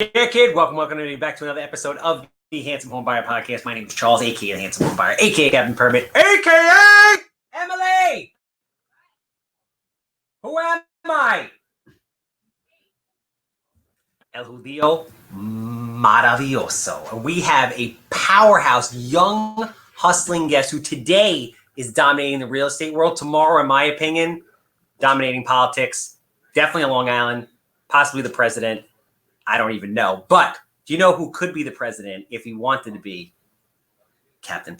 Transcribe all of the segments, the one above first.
Yeah, kid. Welcome back to another episode of the Handsome Homebuyer Podcast. My name is Charles, aka the Handsome Homebuyer, aka Captain Permit, aka Emily. Who am I? El Judío Maravilloso. And we have a powerhouse, young, hustling guest who today is dominating the real estate world. Tomorrow, in my opinion, dominating politics. Definitely on Long Island, possibly the president. I don't even know. But do you know who could be the president if he wanted to be? Captain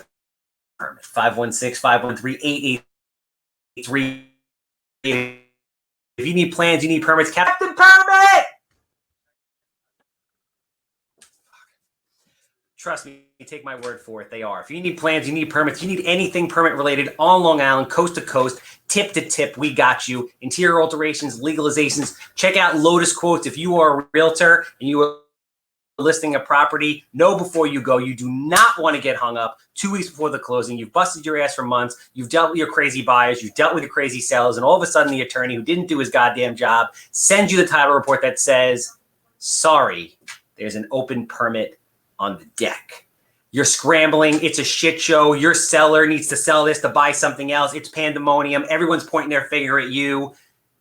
Permit. 516-513-8883. If you need plans, you need permits. Captain Permit! Trust me, take my word for it. They are. If you need plans, you need permits, you need anything permit related on Long Island, coast to coast, tip to tip, we got you. Interior alterations, legalizations. Check out Lotus Quotes. If you are a realtor and you are listing a property, know before you go, you do not want to get hung up 2 weeks before the closing. You've busted your ass for months. You've dealt with your crazy buyers. You've dealt with your crazy sellers. And all of a sudden, the attorney who didn't do his goddamn job sends you the title report that says, sorry, there's an open permit on the deck. You're scrambling. It's a shit show. Your seller needs to sell this to buy something else. It's pandemonium. Everyone's pointing their finger at you.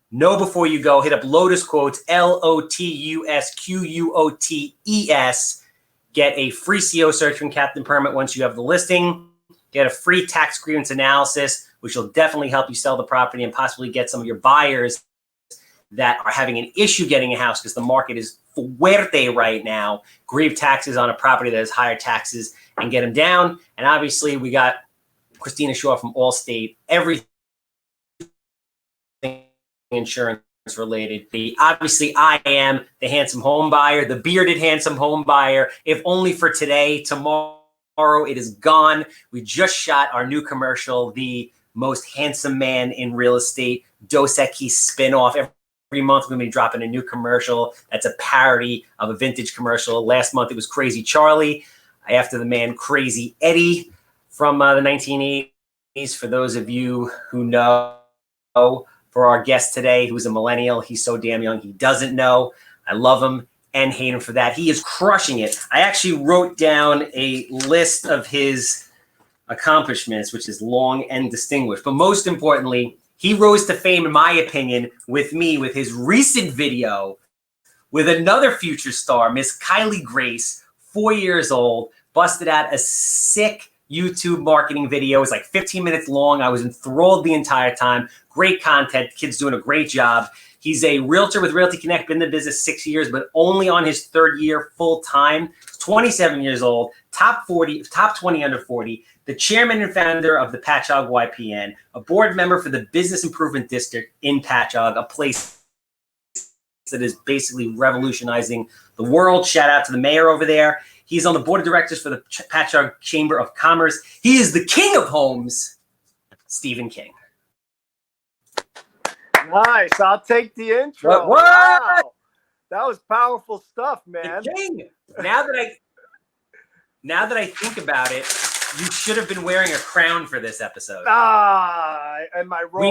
Know before you go. Hit up Lotus Quotes, LOTUSQUOTES. Get a free CO search from Captain Permit once you have the listing. Get a free tax grievance analysis, which will definitely help you sell the property and possibly get some of your buyers that are having an issue getting a house because the market is fuerte right now. Grieve taxes on a property that has higher taxes and get them down. And obviously, we got Christina Shaw from Allstate. Everything insurance related. Obviously, I am the handsome home buyer, the bearded handsome home buyer. If only for today, tomorrow it is gone. We just shot our new commercial, the most handsome man in real estate, Dos Equis spinoff. Every month we're going to be dropping a new commercial that's a parody of a vintage commercial. Last month it was Crazy Charlie, after the man Crazy Eddie from the 1980s. For those of you who know, for our guest today, who's a millennial, he's so damn young, he doesn't know. I love him and hate him for that. He is crushing it. I actually wrote down a list of his accomplishments, which is long and distinguished. But most importantly, he rose to fame, in my opinion, with me, with his recent video with another future star, Miss Kylie Grace, 4 years old, busted out a sick YouTube marketing video. It was like 15 minutes long. I was enthralled the entire time. Great content. Kid's doing a great job. He's a realtor with Realty Connect, been in the business 6 years, but only on his third year full time. 27 years old, top 20 under 40, the chairman and founder of the Patchogue YPN, a board member for the Business Improvement District in Patchogue, a place that is basically revolutionizing the world. Shout out to the mayor over there. He's on the board of directors for the Patchogue Chamber of Commerce. He is the king of homes, Stephen King. Nice. I'll take the intro. What? Wow. That was powerful stuff, man. The king. Now that I think about it, you should have been wearing a crown for this episode. And my robe.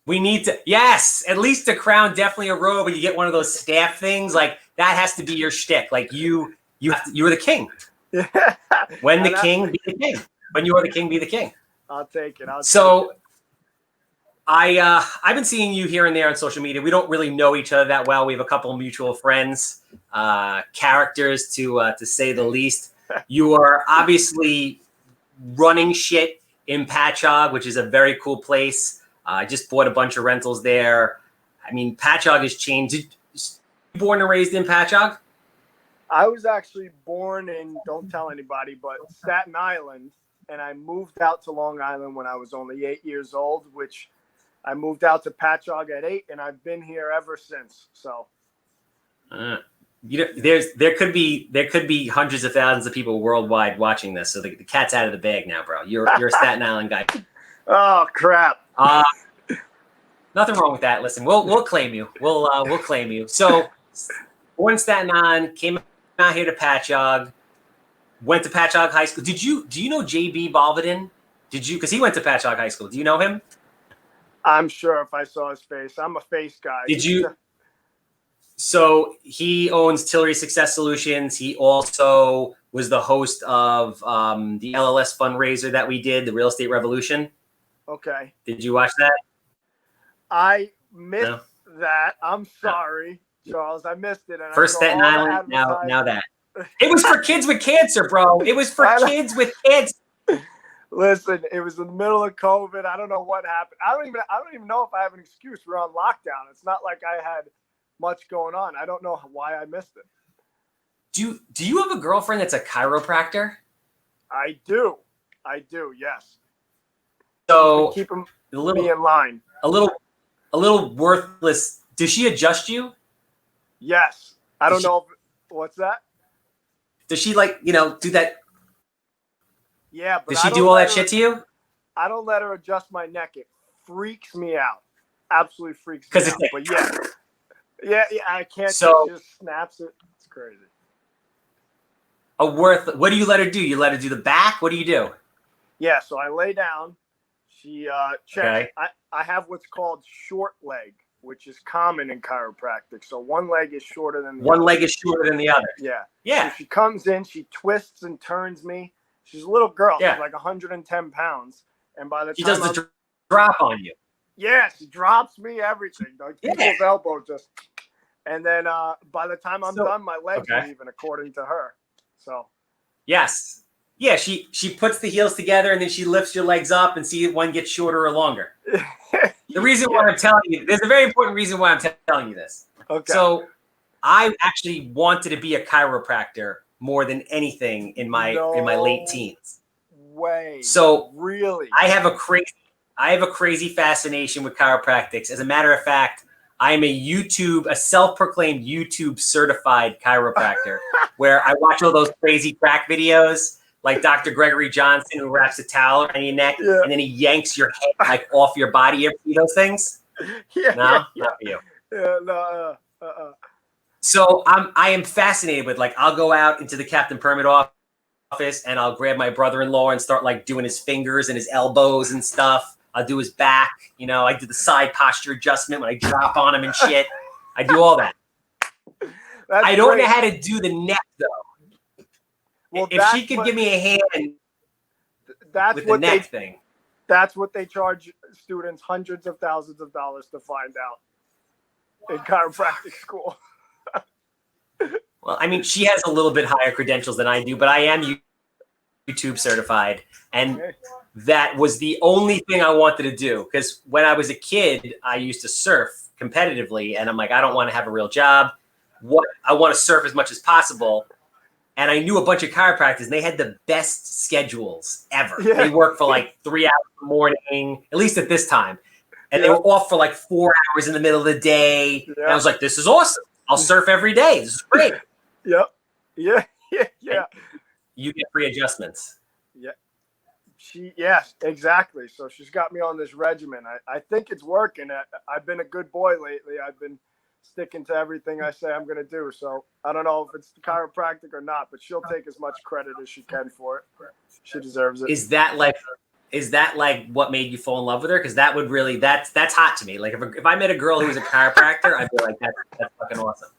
We need to, yes, at least a crown, definitely a robe, and you get one of those staff things. Like, that has to be your shtick. Like, you're the king. When the king, be the king. When you are the king, be the king. I'll take it. I've been seeing you here and there on social media. We don't really know each other that well. We have a couple of mutual friends, characters to say the least. You are obviously running shit in Patchogue, which is a very cool place. I just bought a bunch of rentals there. I mean, Patchogue has changed. You born and raised in Patchogue? I was actually born in, don't tell anybody, but Staten Island. And I moved out to Long Island when I was only 8 years old, which I moved out to Patchogue at 8, and I've been here ever since. So, there could be hundreds of thousands of people worldwide watching this. So the cat's out of the bag now, bro. You're a Staten Island guy. Oh crap! Nothing wrong with that. Listen, we'll claim you. We'll claim you. So, born in Staten Island, came out here to Patchogue, went to Patchogue High School. Do you know JB Balvadin? Because he went to Patchogue High School. Do you know him? I'm sure if I saw his face. I'm a face guy. Did you? So he owns Tillery Success Solutions. He also was the host of the LLS fundraiser that we did, the Real Estate Revolution. Okay. Did you watch that? I missed that. I'm sorry, Charles. I missed it. And First Staten Island, now that. It was for kids with cancer, bro. It was for kids with cancer. Listen, it was in the middle of COVID. I don't know what happened. I don't even know if I have an excuse. We're on lockdown. It's not like I had much going on. I don't know why I missed it. Do you have a girlfriend that's a chiropractor? I do. Yes. So keep me in line. A little worthless. Does she adjust you? Yes. I don't know. What's that? Does she do that? Yeah, but does she do all that shit to you? I don't let her adjust my neck. It freaks me out. Absolutely freaks me out. But yeah, I can't. So she just snaps it. It's crazy. What do you let her do? You let her do the back? What do you do? Yeah, so I lay down. She checks. Okay. I have what's called short leg, which is common in chiropractic. So one leg is shorter than the other. One leg is shorter than the other. Yeah. Yeah. So she comes in, she twists and turns me. She's a little girl. Yeah. She's like 110 pounds. And by the she time does the drop on you. Yeah, she drops me everything. Like people's elbow just. And then by the time I'm done, my legs are even, according to her. So. Yes. Yeah, she puts the heels together and then she lifts your legs up and see if one gets shorter or longer. The reason why I'm telling you, there's a very important reason why I'm telling you this. Okay. So I actually wanted to be a chiropractor more than anything in my late teens. Way. So really, I have a crazy fascination with chiropractics. As a matter of fact, I'm a self-proclaimed YouTube certified chiropractor where I watch all those crazy crack videos like Dr. Gregory Johnson who wraps a towel around your neck and then he yanks your head like off your body. You ever see those things? Not for you. Yeah, no. So I am fascinated with I'll go out into the Captain Permit office and I'll grab my brother-in-law and start doing his fingers and his elbows and stuff. I'll do his back. I do the side posture adjustment when I drop on him and shit. I do all that. I don't know how to do the neck though. Well, if she could give me a hand with the neck thing. That's what they charge students hundreds of thousands of dollars to find out in chiropractic school. Well, I mean, she has a little bit higher credentials than I do, but I am YouTube certified. And that was the only thing I wanted to do. Because when I was a kid, I used to surf competitively. And I'm like, I don't want to have a real job. I want to surf as much as possible. And I knew a bunch of chiropractors, and they had the best schedules ever. Yeah. They worked for 3 hours in the morning, at least at this time. And they were off for 4 hours in the middle of the day. Yeah. And I was like, this is awesome. I'll surf every day. This is great. Yep. Yeah. And you get free adjustments. Yeah. Yes, exactly. So she's got me on this regimen. I think it's working. I've been a good boy lately. I've been sticking to everything I say I'm going to do. So I don't know if it's chiropractic or not, but she'll take as much credit as she can for it. She deserves it. Is that what made you fall in love with her? Because that would really, that's hot to me. If I met a girl who was a chiropractor, I'd be like, that's fucking awesome.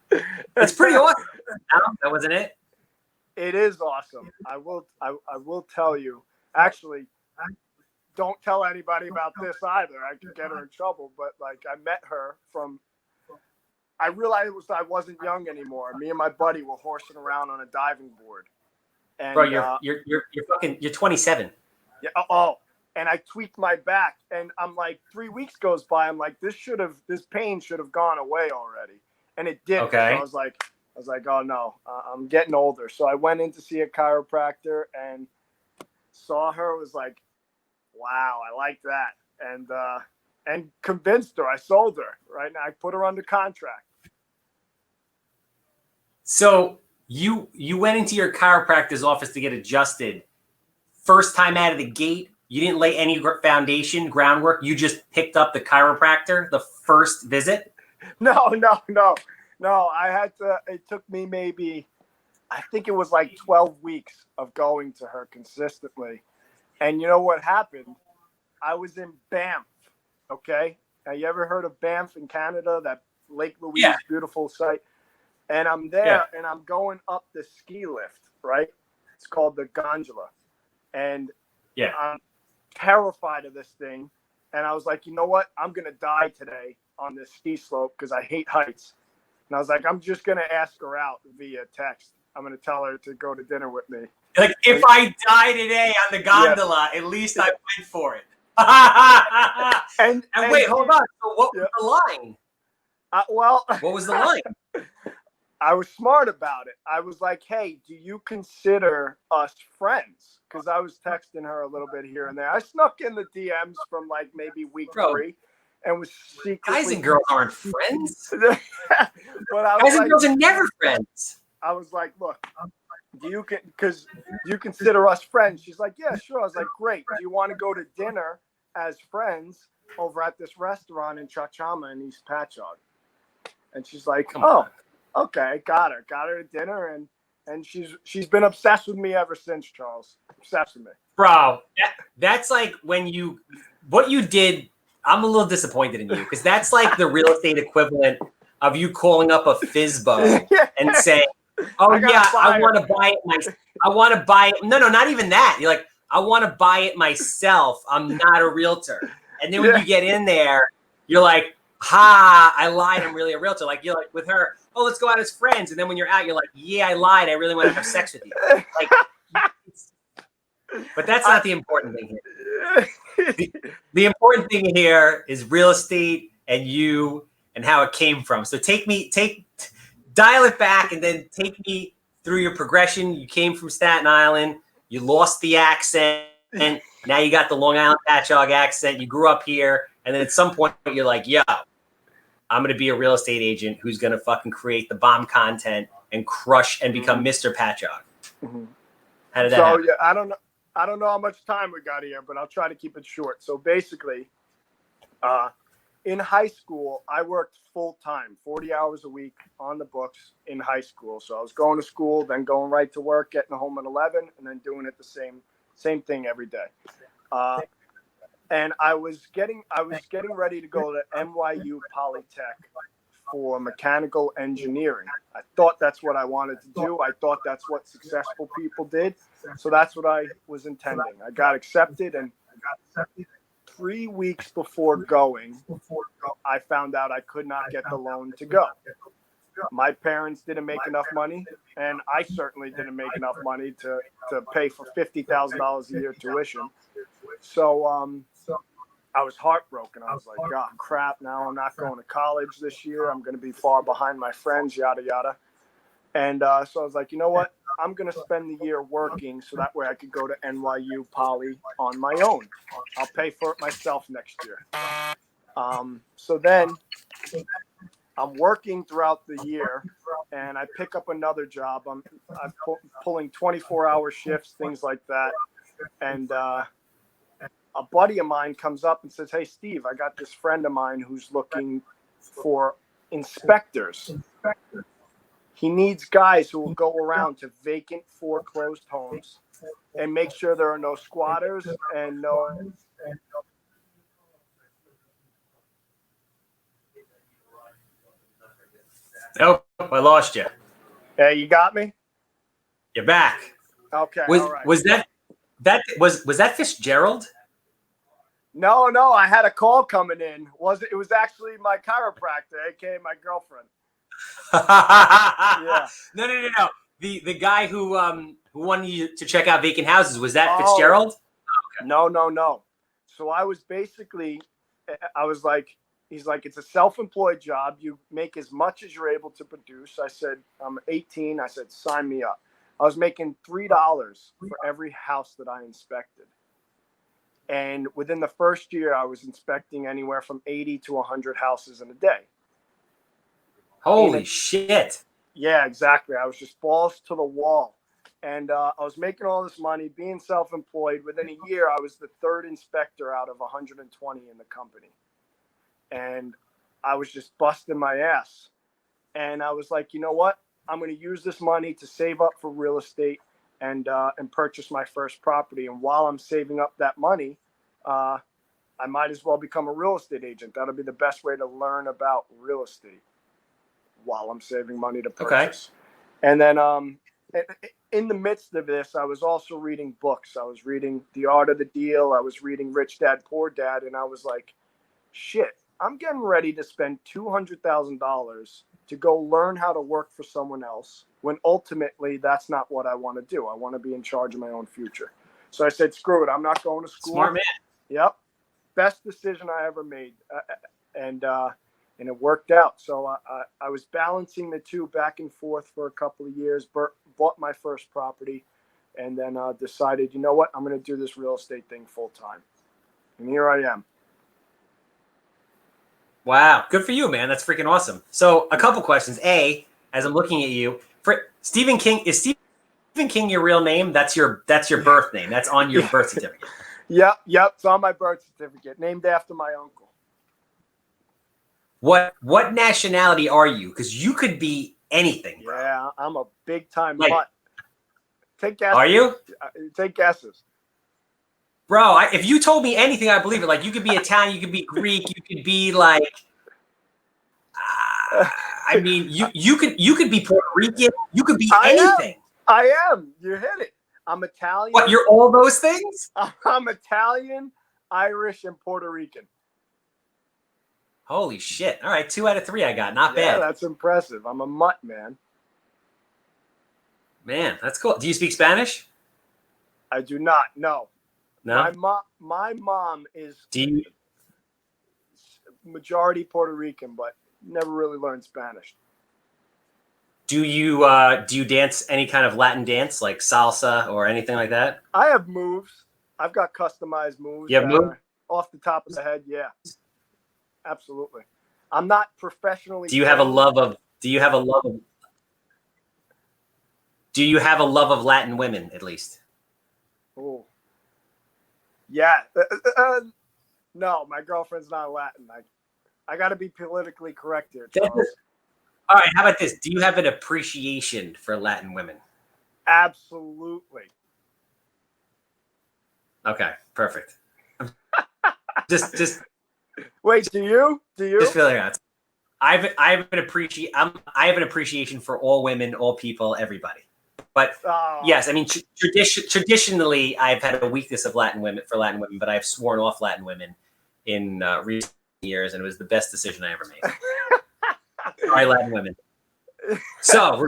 It's pretty awesome. No, that wasn't it. It is awesome. I will tell you. Actually, don't tell anybody about this either. I could get her in trouble. But I met her from. I realized I wasn't young anymore. Me and my buddy were horsing around on a diving board. And, bro, you're 27. Yeah. And I tweaked my back, and I'm 3 weeks goes by. I'm like, this pain should have gone away already, and it did. Okay. So I was like, oh no, I'm getting older. So I went in to see a chiropractor and saw her. Was like, wow, I like that, and convinced her. I sold her. Right now, I put her under contract. So you went into your chiropractor's office to get adjusted. First time out of the gate, you didn't lay any groundwork. You just picked up the chiropractor the first visit? No. I had to. It took me maybe, I think it was 12 weeks of going to her consistently. And you know what happened? I was in Banff. Okay. Have you ever heard of Banff in Canada? That Lake Louise beautiful site. And I'm there and I'm going up the ski lift, right? It's called the gondola. And I'm terrified of this thing. And I was like, you know what? I'm going to die today on this ski slope because I hate heights. And I was like, I'm just going to ask her out via text. I'm going to tell her to go to dinner with me. Like, if I die today on the gondola, at least I went for it. and wait, hold on. So what was the line? What was the line? I was smart about it. I was like, hey, do you consider us friends? Because I was texting her a little bit here and there. I snuck in the DMs from like maybe week 3 and was secretly... Guys and girls aren't friends. But Guys and girls are never friends. I was like, look, do you consider us friends? She's like, yeah, sure. I was like, great. Do you want to go to dinner as friends over at this restaurant in Chachama in East Patchogue? And she's like, okay, got her to dinner, and she's been obsessed with me ever since, Charles. Obsessed with me, bro. That's like what you did. I'm a little disappointed in you because that's like the real estate equivalent of you calling up a FSBO and saying, "Oh I want to buy it I want to buy it." No, not even that. You're like, "I want to buy it myself. I'm not a realtor." And then when you get in there, you're like, "Ha! I lied. I'm really a realtor." Like you're like with her. Oh, let's go out as friends. And then when you're out, you're like, yeah, I lied. I really want to have sex with you. Like, but that's not the important thing here. The important thing here is real estate and you and how it came from. So dial it back and then take me through your progression. You came from Staten Island. You lost the accent. And now you got the Long Island Patchogue accent. You grew up here. And then at some point, you're like, yo, I'm going to be a real estate agent who's going to fucking create the bomb content and crush and become Mr. Patchogue. Mm-hmm. How did that happen? Yeah, I don't know how much time we got here, but I'll try to keep it short. So basically, in high school, I worked full time, 40 hours a week on the books in high school. So I was going to school, then going right to work, getting home at 11, and then doing it the same thing every day. And I was getting ready to go to NYU Polytech for mechanical engineering. I thought that's what I wanted to do. I thought that's what successful people did. So that's what I was intending. I got accepted, and 3 weeks before going, I found out I could not get the loan to go. My parents didn't make enough money, and I certainly didn't make enough money to pay for $50,000 a year tuition. So I was heartbroken. I was like, oh, crap, now I'm not going to college this year. I'm going to be far behind my friends, yada, yada. And so I was like, you know what? I'm going to spend the year working so that way I could go to NYU Poly on my own. I'll pay for it myself next year. So then I'm working throughout the year, and I pick up another job. I'm pulling 24-hour shifts, things like that. And a buddy of mine comes up and says, hey, Steve, I got this friend of mine who's looking for inspectors. He needs guys who will go around to vacant foreclosed homes and make sure there are no squatters and no... Oh, I lost you. Hey, you got me? You're back. Okay. All right. Was that Fitzgerald? No, I had a call coming in. It was actually my chiropractor, aka my girlfriend. Yeah. No. The guy who wanted you to check out vacant houses, was that Fitzgerald? Okay. No. So I was like, he's like, it's a self-employed job. You make as much as you're able to produce. I said, I'm 18. I said, sign me up. I was making $3 for every house that I inspected. And within the first year, I was inspecting anywhere from 80 to 100 houses in a day. Holy shit. Yeah, exactly. I was just balls to the wall. And I was making all this money, being self-employed. Within a year, I was the third inspector out of 120 in the company. And I was just busting my ass. And I was like, you know what? I'm going to use this money to save up for real estate and purchase my first property. And while I'm saving up that money, I might as well become a real estate agent. That'll be the best way to learn about real estate. while I'm saving money to Okay. purchase. And then in the midst of this, I was also reading books. I was reading The Art of the Deal. I was reading Rich Dad, Poor Dad. And I was like, shit, I'm getting ready to spend $200,000 to go learn how to work for someone else when ultimately that's not what I want to do. I want to be in charge of my own future. So I said, screw it. I'm not going to school. Smart man. Yep. Best decision I ever made. And it worked out. So I was balancing the two back and forth for a couple of years, bought my first property, and then decided, you know what, I'm going to do this real estate thing full time. And here I am. Wow. Good for you, man. That's freaking awesome. So a couple questions. A, as I'm looking at you, for Stephen King, is Stephen King your real name? That's your birth name. That's on your birth certificate. Yep. It's on my birth certificate, named after my uncle. What nationality are you? Because you could be anything, bro. Yeah, I'm a big time mutt. Take guesses. Are you? Take guesses. Bro, if you told me anything, I believe it. Like, you could be Italian, you could be Greek, you could be like, I mean, you could be Puerto Rican, you could be anything. I am. You hit it. I'm Italian. What? You're all those things? I'm Italian, Irish, and Puerto Rican. Holy shit! All right, 2 out of 3 I got. Not bad. That's impressive. I'm a mutt, man. Man, that's cool. Do you speak Spanish? I do not. No. No. My mom is Do you? majority Puerto Rican, but never really learned Spanish. Do you dance any kind of Latin dance like salsa or anything like that? I have moves. I've got customized moves. You have moves? Off the top of the head, yeah. Absolutely. I'm not professionally. Do you have a love of Latin women at least? Oh. Yeah. No, my girlfriend's not Latin. I got to be politically correct here, Charles. All right, how about this? Do you have an appreciation for Latin women? Absolutely. Okay, perfect. Just wait. Do you? Just feeling out. I have an appreciation for all women, all people, everybody. But yes, I mean traditionally, I've had a weakness for Latin women, but I've sworn off Latin women in recent years, and it was the best decision I ever made. Sorry, Latin women. So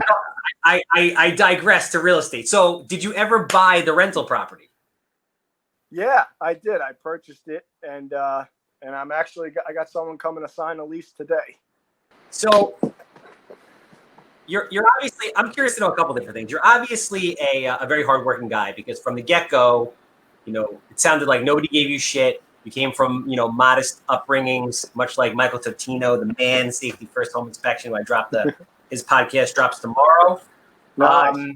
I digress to real estate. So did you ever buy the rental property? Yeah, I did. I purchased it, and I'm actually I got someone coming to sign a lease today. So you're obviously, I'm curious to know a couple different things. You're obviously a very hardworking guy, because from the get-go, it sounded like nobody gave you shit. You came from, modest upbringings, much like Michael Totino, the man, Safety First Home Inspection, who I dropped his podcast drops tomorrow. Nice.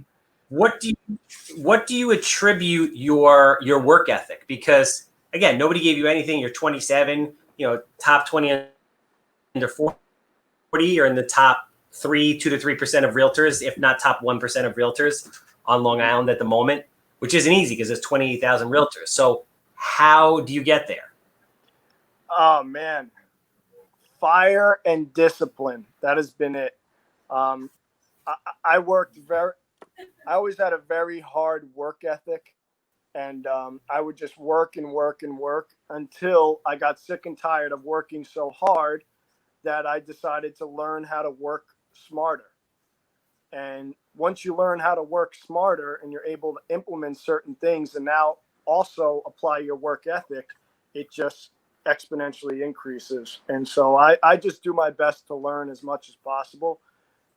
What do you attribute your work ethic? Because again, nobody gave you anything. You're 27, top 20 under 40. You're in the top 2 to 3% of realtors, if not top 1% of realtors on Long Island at the moment, which isn't easy because there's 28,000 realtors. So how do you get there? Oh man, fire and discipline. That has been it. I always had a very hard work ethic, and I would just work and work and work until I got sick and tired of working so hard that I decided to learn how to work smarter. And once you learn how to work smarter and you're able to implement certain things and now also apply your work ethic, it just exponentially increases. And so I just do my best to learn as much as possible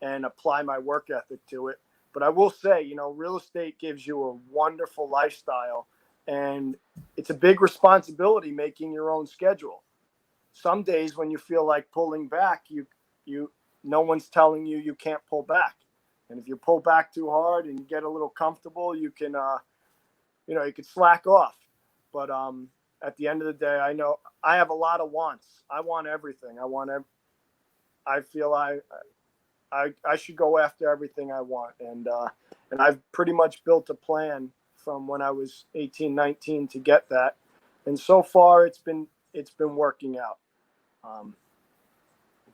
and apply my work ethic to it. But I will say, real estate gives you a wonderful lifestyle, and it's a big responsibility making your own schedule. Some days when you feel like pulling back, no one's telling you can't pull back. And if you pull back too hard and you get a little comfortable, you can, you can slack off. But at the end of the day, I know I have a lot of wants. I want everything. I feel I should go after everything I want. And I've pretty much built a plan from when I was 18, 19 to get that. And so far it's been working out.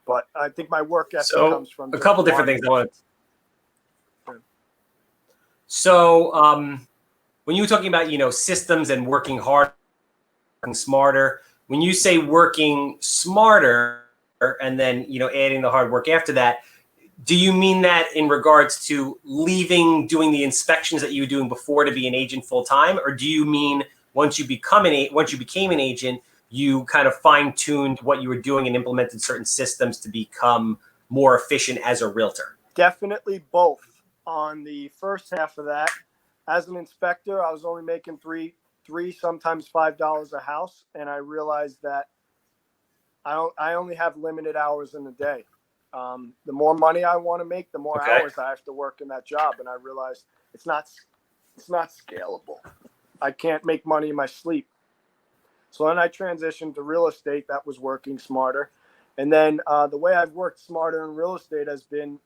But I think my work ethic So comes from a couple different things I want to. So when you were talking about, systems and working hard and smarter, when you say working smarter and then, adding the hard work after that, do you mean that in regards to leaving doing the inspections that you were doing before to be an agent full time? Or do you mean once you became an agent, you kind of fine-tuned what you were doing and implemented certain systems to become more efficient as a realtor? Definitely both. On the first half of that, as an inspector, I was only making three, sometimes $5 a house, and I realized that I only have limited hours in a day. The more money I want to make, the more hours I have to work in that job, and I realized it's not scalable. I can't make money in my sleep. So then I transitioned to real estate. That was working smarter. And then the way I've worked smarter in real estate has been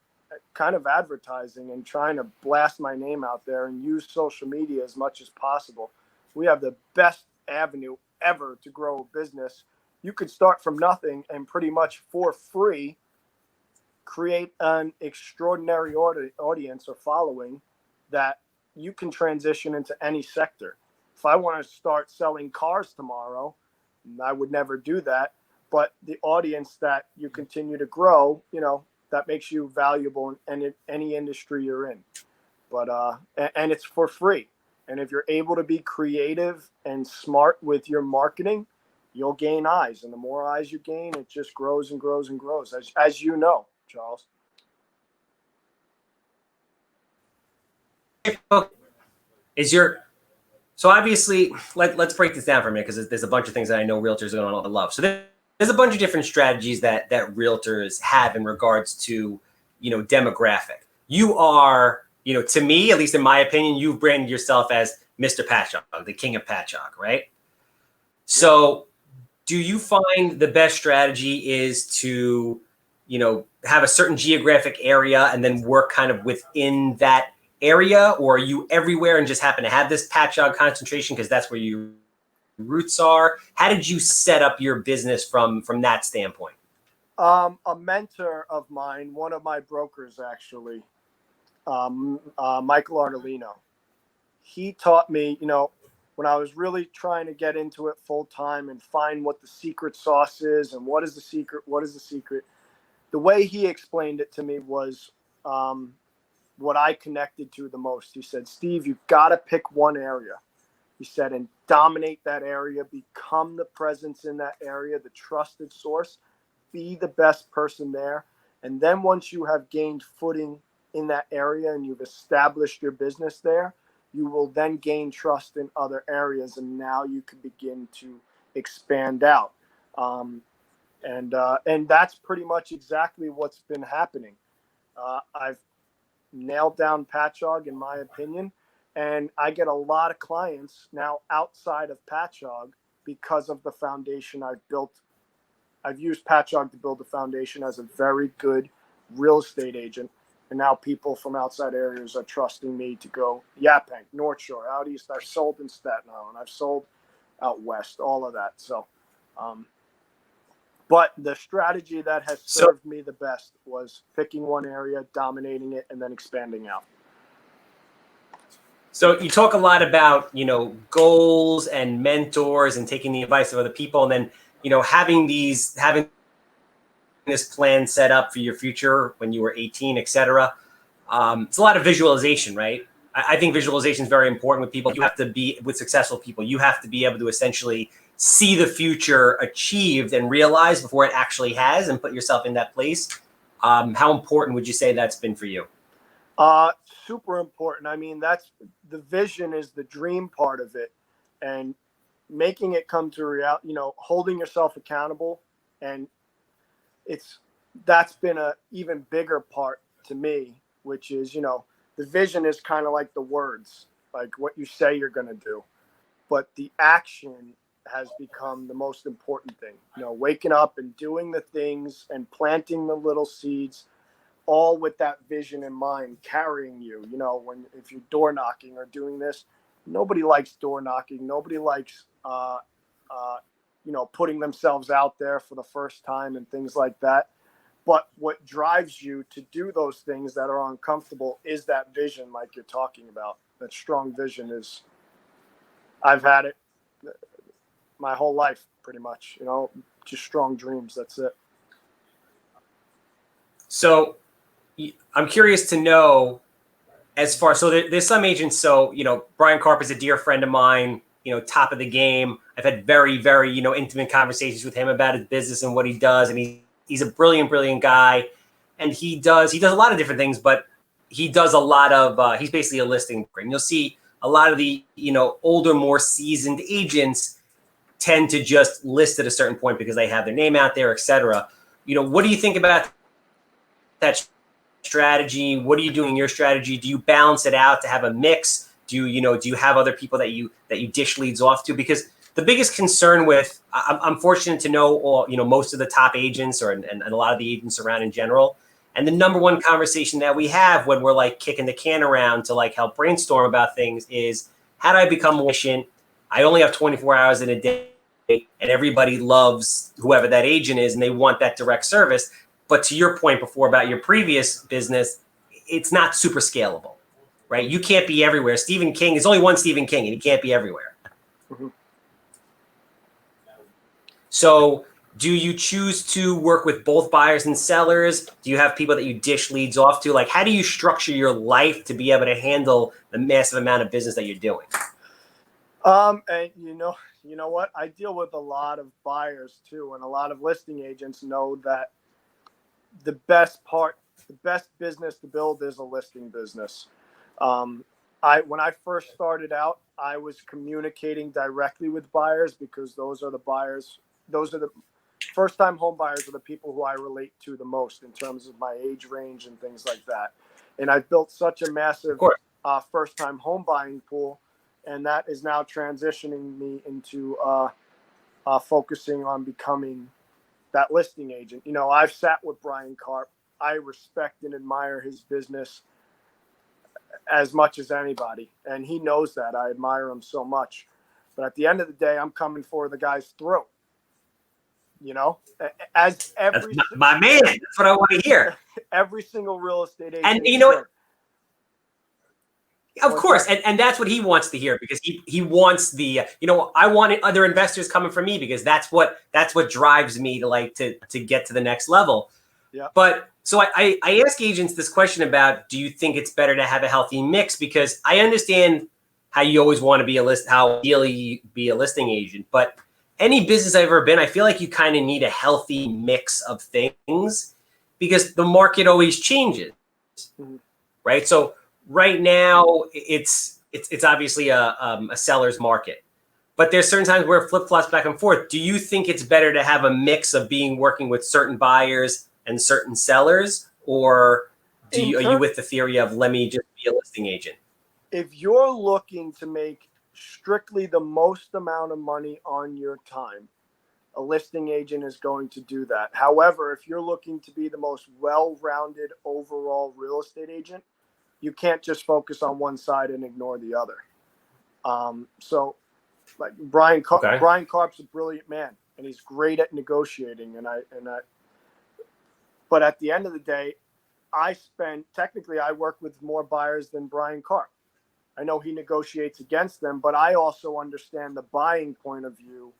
kind of advertising and trying to blast my name out there and use social media as much as possible. We have the best avenue ever to grow a business. You could start from nothing and pretty much for free create an extraordinary audience or following that you can transition into any sector. If I want to start selling cars tomorrow, I would never do that. But the audience that you continue to grow, that makes you valuable in any industry you're in. But and it's for free. And if you're able to be creative and smart with your marketing, you'll gain eyes. And the more eyes you gain, it just grows and grows and grows, as you know, Charles. So obviously, let's break this down for a minute, because there's a bunch of things that I know realtors are going to love. So there's a bunch of different strategies that realtors have in regards to, demographic. You are, to me, at least in my opinion, you've branded yourself as Mr. Patchogue, the king of Patchogue, right? So do you find the best strategy is to, have a certain geographic area and then work kind of within that area, or are you everywhere and just happen to have this Patchogue concentration because that's where your roots are? How did you set up your business from that standpoint? A mentor of mine, one of my brokers actually, Michael Artolino, he taught me, when I was really trying to get into it full time and find what the secret sauce is and what is the secret, the way he explained it to me was what I connected to the most. He said, Steve, you've got to pick one area. He said, and dominate that area, become the presence in that area, the trusted source, be the best person there. And then once you have gained footing in that area and you've established your business there, you will then gain trust in other areas. And now you can begin to expand out. And that's pretty much exactly what's been happening. I've nailed down Patchogue, in my opinion, and I get a lot of clients now outside of Patchogue because of the foundation I've built. I've used Patchogue to build a foundation as a very good real estate agent, and now people from outside areas are trusting me to go Yaphank, North Shore, out east. I've sold in Staten Island, I've sold out west, all of that. So but the strategy that has served me the best was picking one area, dominating it, and then expanding out. So you talk a lot about, goals and mentors and taking the advice of other people, and then, having this plan set up for your future when you were 18, et cetera. It's a lot of visualization, right? I think visualization is very important with people. You have to be with successful people. You have to be able to essentially see the future achieved and realized before it actually has, and put yourself in that place. How important would you say that's been for you? Super important. I mean, that's the vision is the dream part of it, and making it come to reality, holding yourself accountable. And that's been a even bigger part to me, which is, the vision is kind of like the words, like what you say you're going to do, but the action has become the most important thing. Waking up and doing the things and planting the little seeds, all with that vision in mind, carrying you. If you're door knocking or doing this, nobody likes door knocking. Nobody likes, putting themselves out there for the first time and things like that. But what drives you to do those things that are uncomfortable is that vision, like you're talking about. That strong vision is, I've had it my whole life, pretty much, just strong dreams. That's it. So I'm curious to know, as far, so there's some agents. So, Brian Karp is a dear friend of mine, top of the game. I've had very, very, intimate conversations with him about his business and what he does. And he's a brilliant, brilliant guy. And he does a lot of different things, but he does a lot of, he's basically a listing broker. And you'll see a lot of the, older, more seasoned agents tend to just list at a certain point because they have their name out there, et cetera. What do you think about that strategy? What are you doing in your strategy? Do you balance it out to have a mix? Do you have other people that you dish leads off to? Because the biggest concern with, I'm fortunate to know all, most of the top agents and a lot of the agents around in general. And the number one conversation that we have when we're like kicking the can around to like help brainstorm about things is, how do I become more efficient? I only have 24 hours in a day, and everybody loves whoever that agent is and they want that direct service. But to your point before about your previous business, it's not super scalable, right? You can't be everywhere. Stephen King, there's only one Stephen King and he can't be everywhere. Mm-hmm. So do you choose to work with both buyers and sellers? Do you have people that you dish leads off to? Like, how do you structure your life to be able to handle the massive amount of business that you're doing? And you know what? I deal with a lot of buyers too, and a lot of listing agents know that the best business to build is a listing business. When I first started out, I was communicating directly with buyers because those are the first-time home buyers are the people who I relate to the most in terms of my age range and things like that. And I've built such a massive first-time home buying pool, and that is now transitioning me into focusing on becoming that listing agent. I've sat with Brian Karp. I respect and admire his business as much as anybody, and he knows that. I admire him so much. But at the end of the day, I'm coming for the guy's throat. As every my man, that's what I want to hear. Every single real estate agent. And you know what? Of course, and that's what he wants to hear, because he wants the, I want other investors coming from me, because that's what drives me to get to the next level. Yeah. But so I ask agents this question about, do you think it's better to have a healthy mix? Because I understand how you always want to be how ideally be a listing agent, but any business I've ever been, I feel like you kind of need a healthy mix of things, because the market always changes, right? So right now, it's obviously a seller's market, but there's certain times where it flip-flops back and forth. Do you think it's better to have a mix of working with certain buyers and certain sellers, or are you with the theory of, let me just be a listing agent? If you're looking to make strictly the most amount of money on your time, a listing agent is going to do that. However, if you're looking to be the most well-rounded overall real estate agent, you can't just focus on one side and ignore the other. So like Brian Karp's a brilliant man, and he's great at negotiating. But at the end of the day, I work with more buyers than Brian Karp. I know he negotiates against them, but I also understand the buying point of view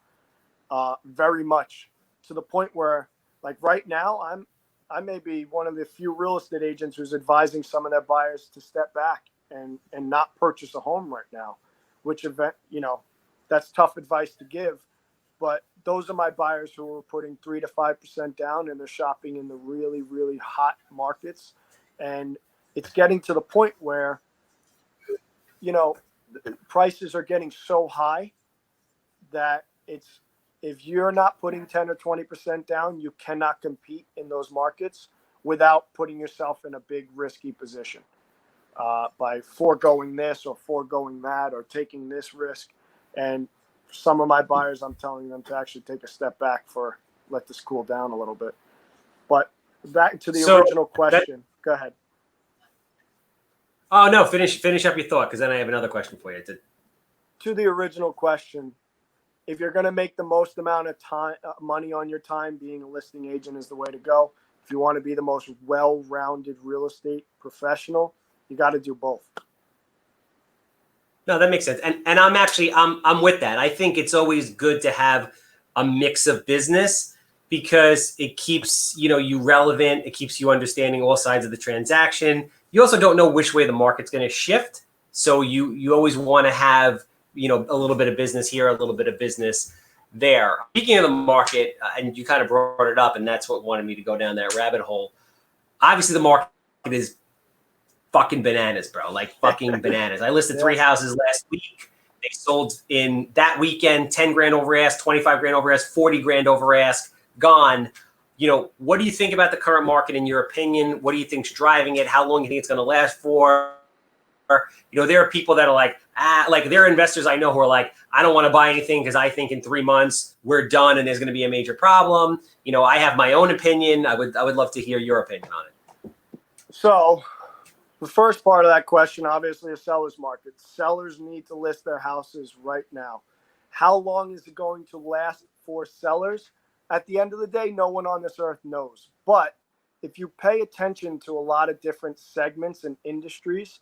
very much, to the point where, like right now, I may be one of the few real estate agents who's advising some of their buyers to step back and not purchase a home right now, which that's tough advice to give. But those are my buyers who are putting 3 to 5% down, and they're shopping in the really, really hot markets. And it's getting to the point where, prices are getting so high that if you're not putting 10 or 20% down, you cannot compete in those markets without putting yourself in a big risky position by foregoing this or foregoing that or taking this risk. And some of my buyers, I'm telling them to actually take a step back let this cool down a little bit. But back to the original question. Go ahead. Oh no, finish up your thought, because then I have another question for you. To the original question, if you're going to make the most amount of money on your time, being a listing agent is the way to go. if you want to be the most well-rounded real estate professional, you got to do both. No, that makes sense. And I'm with that. I think it's always good to have a mix of business because it keeps, you relevant. It keeps you understanding all sides of the transaction. You also don't know which way the market's going to shift. So you always want to have, a little bit of business here, a little bit of business there. Speaking of the market, and you kind of brought it up, and that's what wanted me to go down that rabbit hole. Obviously, the market is fucking bananas, bro. Like fucking bananas. I listed 3 houses last week. They sold in that weekend, 10 grand over ask, 25 grand over ask, 40 grand over ask, gone. What do you think about the current market in your opinion? What do you think's driving it? How long do you think it's going to last for? There are people that are like there are investors I know who are like, I don't want to buy anything because I think in 3 months we're done and there's going to be a major problem. I have my own opinion. I would love to hear your opinion on it. So the first part of that question, obviously a seller's market. Sellers need to list their houses right now. How long is it going to last for sellers? At the end of the day, no one on this earth knows. But if you pay attention to a lot of different segments and industries,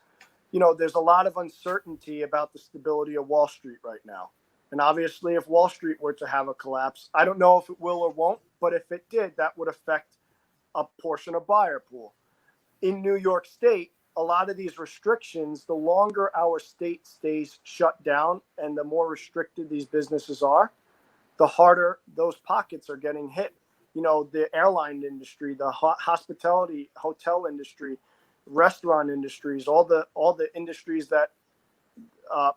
there's a lot of uncertainty about the stability of Wall Street right now. And obviously, if Wall Street were to have a collapse, I don't know if it will or won't, but if it did, that would affect a portion of buyer pool. In New York State, a lot of these restrictions, the longer our state stays shut down and the more restricted these businesses are, the harder those pockets are getting hit. The airline industry, the hospitality, hotel industry, restaurant industries, all the industries that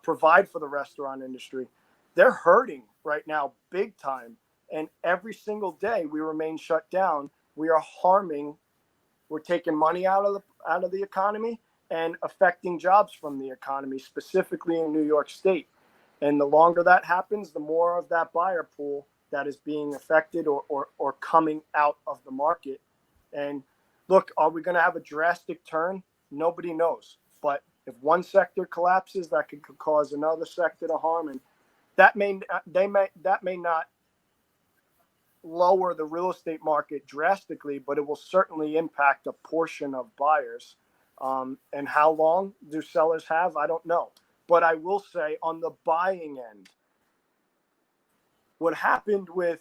provide for the restaurant industry, they're hurting right now big time. And every single day we remain shut down, we're taking money out of the economy and affecting jobs from the economy, specifically in New York State. And the longer that happens, the more of that buyer pool that is being affected or coming out of the market. And look, are we going to have a drastic turn? Nobody knows. But if one sector collapses, that could cause another sector to harm, and that may not lower the real estate market drastically, but it will certainly impact a portion of buyers. And how long do sellers have? I don't know. But I will say on the buying end, what happened with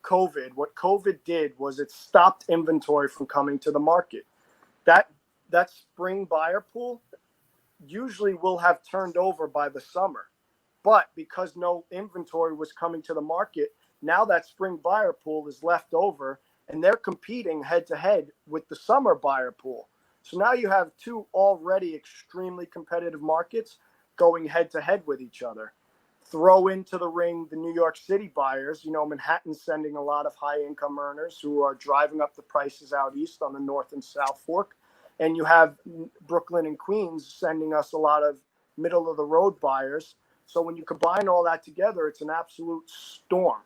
COVID, what COVID did was it stopped inventory from coming to the market. That spring buyer pool usually will have turned over by the summer. But because no inventory was coming to the market, now that spring buyer pool is left over and they're competing head to head with the summer buyer pool. So now you have 2 already extremely competitive markets going head to head with each other. Throw into the ring the New York City buyers. Manhattan's sending a lot of high income earners who are driving up the prices out east on the North and South Fork. And you have Brooklyn and Queens sending us a lot of middle of the road buyers. So when you combine all that together, it's an absolute storm.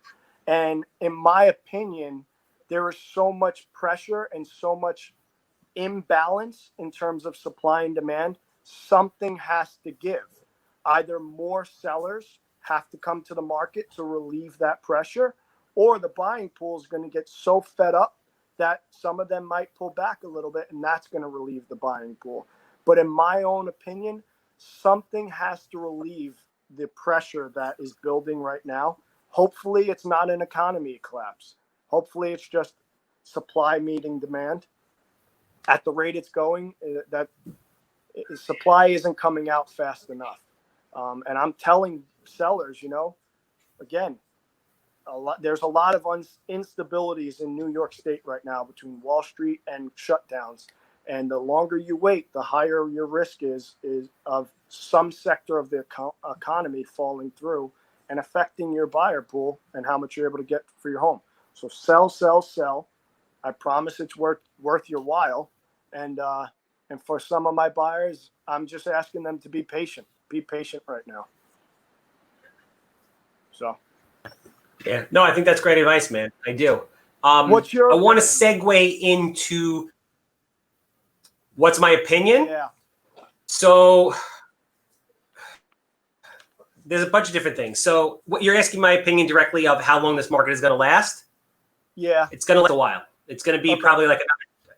And in my opinion, there is so much pressure and so much imbalance in terms of supply and demand. Something has to give. Either more sellers have to come to the market to relieve that pressure, or the buying pool is going to get so fed up that some of them might pull back a little bit, and that's going to relieve the buying pool. But in my own opinion, something has to relieve the pressure that is building right now. Hopefully it's not an economy collapse. Hopefully it's just supply meeting demand. At the rate it's going, that supply isn't coming out fast enough. And I'm telling sellers, again, there's a lot of instabilities in New York State right now between Wall Street and shutdowns. And the longer you wait, the higher your risk is of some sector of the economy falling through and affecting your buyer pool and how much you're able to get for your home. So sell, sell, sell. I promise it's worth your while. And for some of my buyers, I'm just asking them to be patient. Be patient right now. So. Yeah, no, I think that's great advice, man. I do. What's your I want to opinion? segue into what's my opinion. Yeah. So there's a bunch of different things. So what you're asking my opinion directly of how long this market is going to last? Yeah. It's going to last a while. It's going to be probably like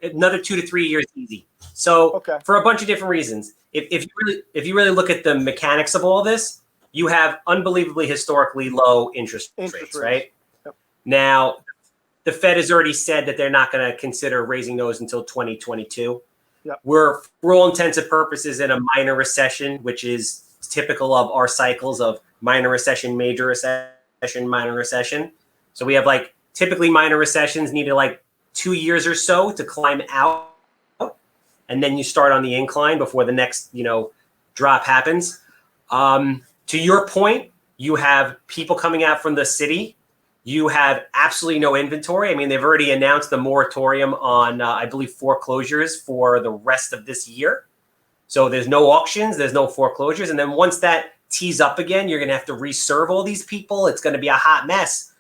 another 2 to 3 years easy. So for a bunch of different reasons, if you really look at the mechanics of all this, you have unbelievably historically low interest rates, right? Yep. Now, the Fed has already said that they're not going to consider raising those until 2022. Yep. We're, for all intents and purposes, in a minor recession, which is typical of our cycles of minor recession, major recession, minor recession. So we have like typically minor recessions needed like 2 years or so to climb out. And then you start on the incline before the next, drop happens. To your point, you have people coming out from the city. You have absolutely no inventory. I mean, they've already announced the moratorium on, I believe, foreclosures for the rest of this year. So there's no auctions, there's no foreclosures. And then once that tees up again, you're going to have to reserve all these people. It's going to be a hot mess.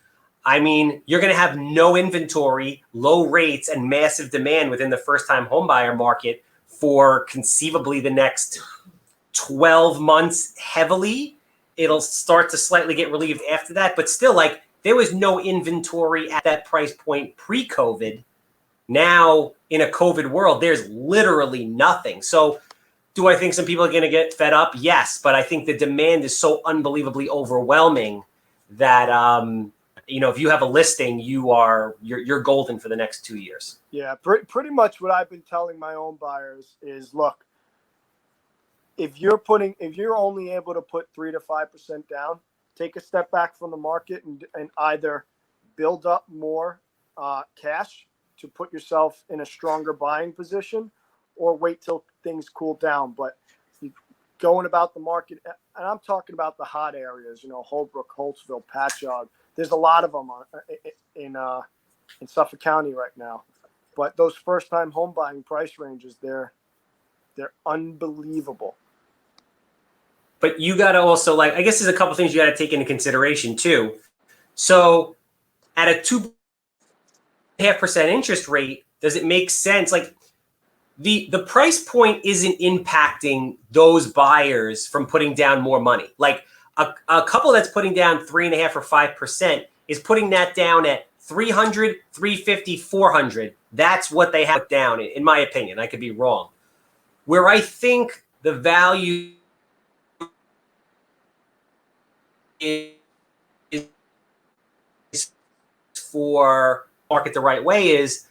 I mean, you're going to have no inventory, low rates, and massive demand within the first-time homebuyer market for conceivably the next 12 months heavily. It'll start to slightly get relieved after that. But still, like, there was no inventory at that price point pre-COVID. Now, in a COVID world, there's literally nothing. So do I think some people are going to get fed up? Yes. But I think the demand is so unbelievably overwhelming that, if you have a listing, you're golden for the next 2 years. Yeah, pretty much what I've been telling my own buyers is, look, if you're only able to put 3 to 5% down, take a step back from the market and either build up more cash to put yourself in a stronger buying position, or wait till things cool down. But going about the market, and I'm talking about the hot areas, Holbrook, Holtzville, Patchogue. There's a lot of them in Suffolk County right now. But those first-time home buying price ranges, they're unbelievable. But you got to also, I guess there's a couple things you got to take into consideration too. So at a 2.5% interest rate, does it make sense? Like the price point isn't impacting those buyers from putting down more money. Like a couple that's putting down 3.5 or 5% is putting that down at 300, 350, 400. That's what they have down, in my opinion. I could be wrong. Where I think the value is for market the right way is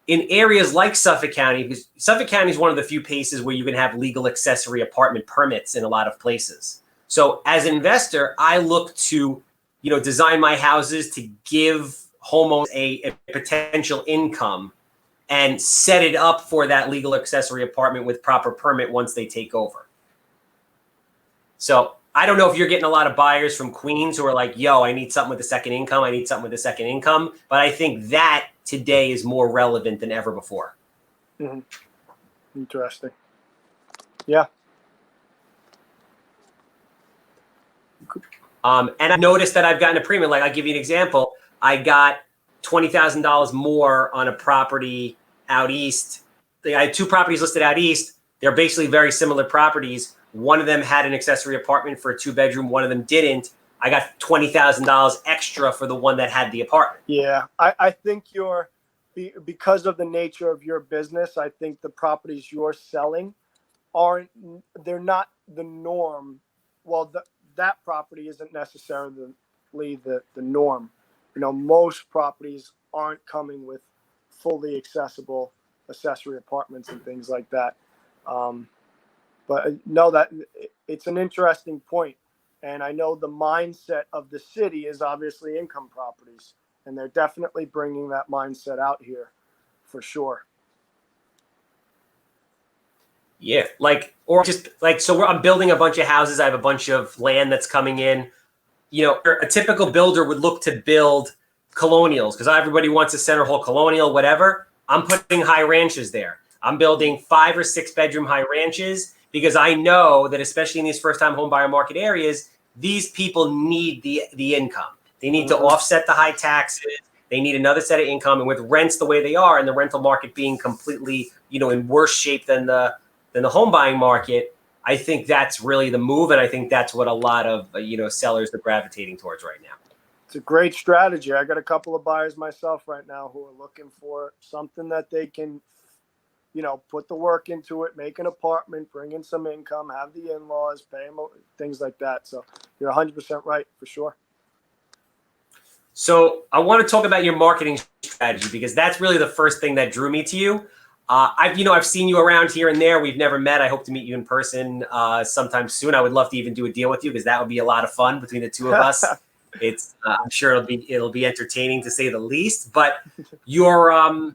in areas like Suffolk County, because Suffolk County is one of the few places where you can have legal accessory apartment permits in a lot of places. So as an investor, I look to, design my houses to give homeowners a potential income and set it up for that legal accessory apartment with proper permit once they take over. So I don't know if you're getting a lot of buyers from Queens who are like, yo, I need something with a second income. I need something with a second income. But I think that today is more relevant than ever before. Mm-hmm. Interesting. Yeah. And I noticed that I've gotten a premium. Like, I'll give you an example. I got $20,000 more on a property out east. I had 2 properties listed out east. They're basically very similar properties. One of them had an accessory apartment for a 2-bedroom. One of them didn't. I got $20,000 extra for the one that had the apartment. Yeah, I think because of the nature of your business, I think the properties you're selling they're not the norm. Well, that property isn't necessarily the norm. Most properties aren't coming with fully accessible accessory apartments and things like that. But no, that it's an interesting point. And I know the mindset of the city is obviously income properties, and they're definitely bringing that mindset out here for sure. Yeah, I'm building a bunch of houses. I have a bunch of land that's coming in. A typical builder would look to build colonials because everybody wants a center hall colonial, whatever. I'm putting high ranches there. I'm building 5 or 6 bedroom high ranches because I know that especially in these first time home buyer market areas, these people need the income. They need to offset the high taxes. They need another set of income. And with rents the way they are and the rental market being completely, in worse shape than the home buying market, I think that's really the move. And I think that's what a lot of, sellers are gravitating towards right now. It's a great strategy. I got a couple of buyers myself right now who are looking for something that they can, put the work into it, make an apartment, bring in some income, have the in-laws, pay them, things like that. So you're 100% right, for sure. So I want to talk about your marketing strategy, because that's really the first thing that drew me to you. I've seen you around here and there. We've never met. I hope to meet you in person sometime soon. I would love to even do a deal with you, because that would be a lot of fun between the two of us. I'm sure it'll be entertaining, to say the least. But your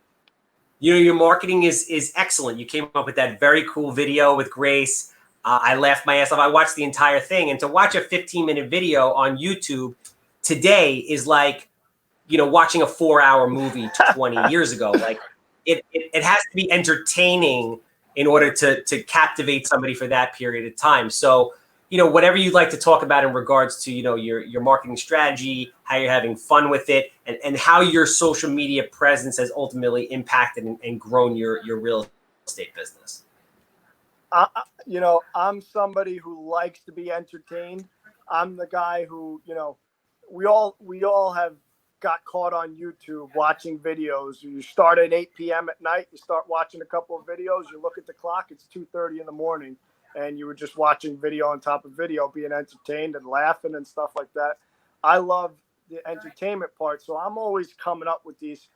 marketing is excellent. You came up with that very cool video with Grace. I laughed my ass off. I watched the entire thing, and to watch a 15-minute video on YouTube today is like, watching a 4-hour movie 20 years ago. Like it has to be entertaining in order to captivate somebody for that period of time. So, whatever you'd like to talk about in regards to, your marketing strategy, how you're having fun with it, and how your social media presence has ultimately impacted and grown your real estate business. I'm somebody who likes to be entertained. I'm the guy who, we all have got caught on YouTube watching videos. You start at 8 p.m. at night, you start watching a couple of videos, you look at the clock, it's 2:30 in the morning, and you were just watching video on top of video, being entertained and laughing and stuff like that. I love the entertainment part, so I'm always coming up with these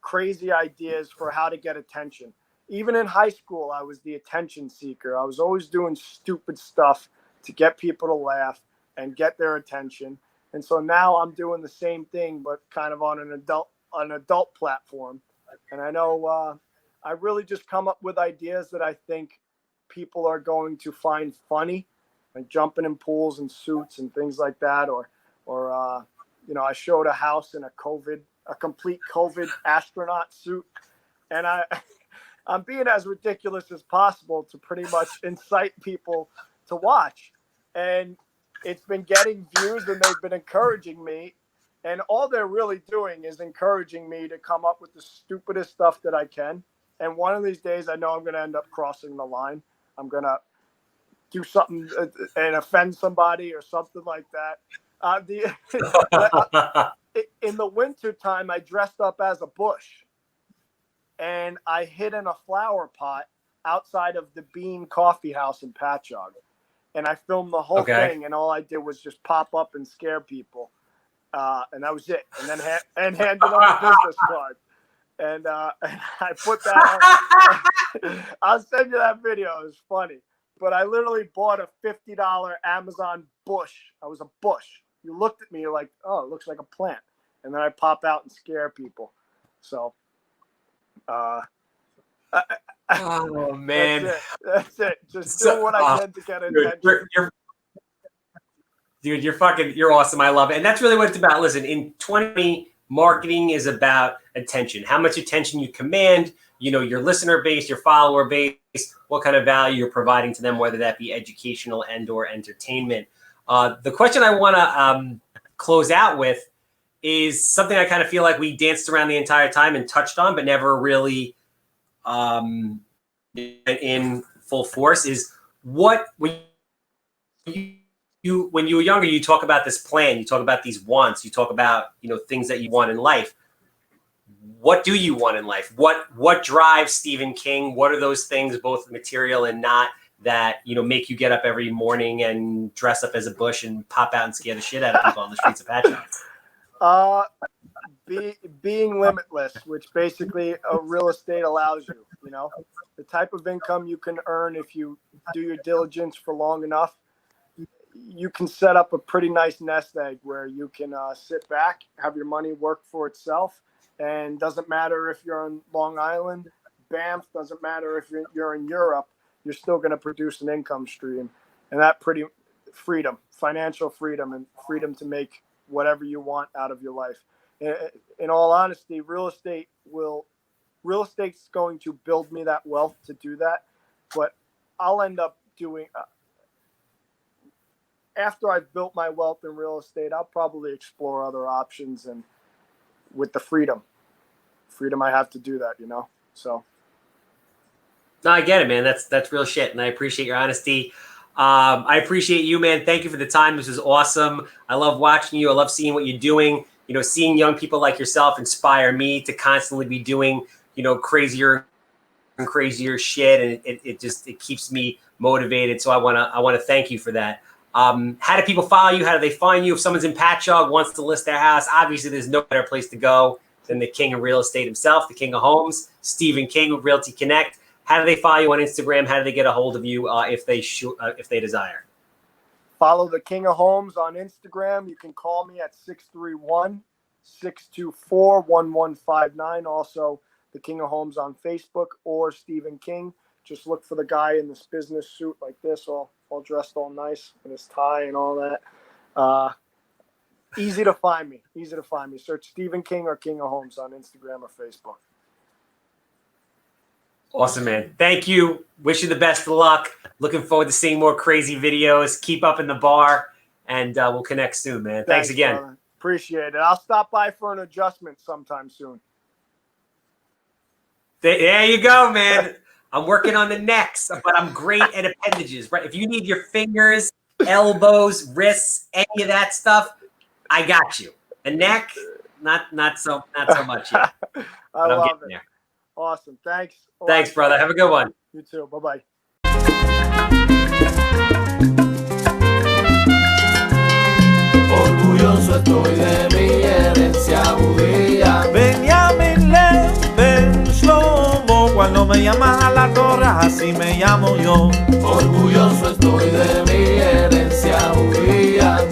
crazy ideas for how to get attention. Even in high school, I was the attention seeker. I was always doing stupid stuff to get people to laugh and get their attention. And so now I'm doing the same thing, but kind of on an adult platform. And I know I really just come up with ideas that I think people are going to find funny, like jumping in pools and suits and things like that. Or I showed a house in a complete COVID astronaut suit, and I'm being as ridiculous as possible to pretty much incite people to watch. And it's been getting views, and they've been encouraging me. And all they're really doing is encouraging me to come up with the stupidest stuff that I can. And one of these days, I know I'm going to end up crossing the line. I'm going to do something and offend somebody or something like that. In the winter time, I dressed up as a bush, and I hid in a flower pot outside of the Bean Coffee House in Patchogue. And I filmed the whole thing, and all I did was just pop up and scare people. And that was it. And then handed them a business card. And I put that on. I'll send you that video. It was funny. But I literally bought a $50 Amazon bush. I was a bush. You looked at me, you're like, oh, it looks like a plant. And then I pop out and scare people. So, oh man, that's it. Just do what I can to get attention. Dude, you're awesome. I love it, and that's really what it's about. Listen, in 2020, marketing is about attention. How much attention you command. Your listener base, your follower base, what kind of value you're providing to them, whether that be educational and/or entertainment. The question I want to close out with is something I kind of feel like we danced around the entire time and touched on, but never really in full force. Is what when you were younger, you talk about this plan, you talk about these wants, you talk about things that you want in life. What do you want in life? What drives Stephen King? What are those things, both material and not, that make you get up every morning and dress up as a bush and pop out and scare the shit out of people on the streets of Patchogue? Being limitless, which basically real estate allows you. The type of income you can earn if you do your diligence for long enough. You can set up a pretty nice nest egg where you can sit back, have your money work for itself, and doesn't matter if you're on Long Island, Banff, doesn't matter if you're in Europe, you're still going to produce an income stream. And that pretty freedom, financial freedom, and freedom to make whatever you want out of your life. In all honesty, real estate's going to build me that wealth to do that, but I'll end up doing after I've built my wealth in real estate, I'll probably explore other options, and with the freedom I have to do that, So. No, I get it, man. That's real shit, and I appreciate your honesty. I appreciate you, man. Thank you for the time. This was awesome. I love watching you. I love seeing what you're doing. You know, seeing young people like yourself inspire me to constantly be doing, you know, crazier and crazier shit. And it keeps me motivated. So I want to thank you for that. How do people follow you? How do they find you? If someone's in Patchogue, wants to list their house, obviously there's no better place to go than the king of real estate himself, the king of homes, Stephen King with Realty Connect. How do they follow you on Instagram? How do they get a hold of you if they desire? Follow the King of Homes on Instagram. You can call me at 631-624-1159. Also, the King of Homes on Facebook or Stephen King. Just look for the guy in this business suit like this, all dressed all nice with his tie and all that. Easy to find me. Search Stephen King or King of Homes on Instagram or Facebook. Awesome, man. Thank you. Wish you the best of luck. Looking forward to seeing more crazy videos. Keep up in the bar, and we'll connect soon, man. Thanks again. Brother. Appreciate it. I'll stop by for an adjustment sometime soon. There you go, man. I'm working on the necks, but I'm great at appendages. Right? If you need your fingers, elbows, wrists, any of that stuff, I got you. The neck, not so much yet. I love it. There. Awesome. Thanks. Thanks, brother. Have a good one. You too. Bye-bye. Orgulloso estoy de mi herencia judía. Benjamín Ben Shlomo, cuando me llaman a la torre, así me llamo yo. Orgulloso estoy de mi herencia judía.